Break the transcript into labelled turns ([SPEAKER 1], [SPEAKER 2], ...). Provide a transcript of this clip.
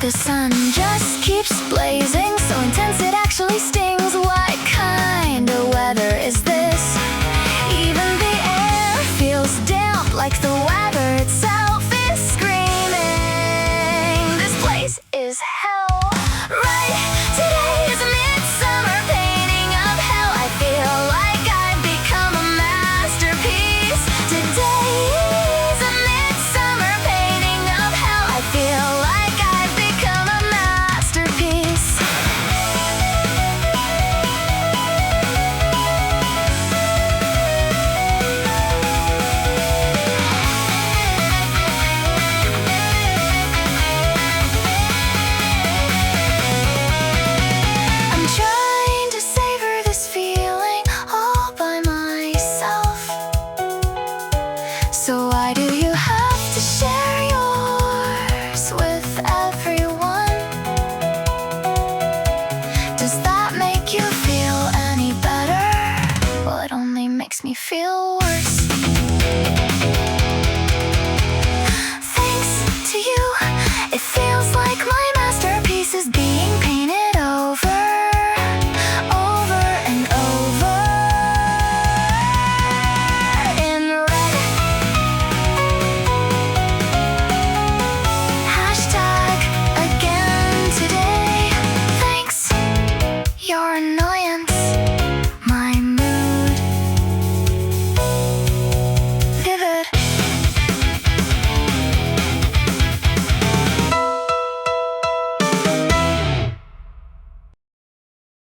[SPEAKER 1] The sun just keeps blazing, so intense it actually stings. What kind of weather is this? Even the air feels damp, like the weather itself is screaming. This place is hell. Right, today is a midsummer painting of hell. I feel like I've become a masterpiece. Today is a midsummer painting of hell. I feel like I've become a masterpiece. I'm trying to savor this feeling all by myself. So I do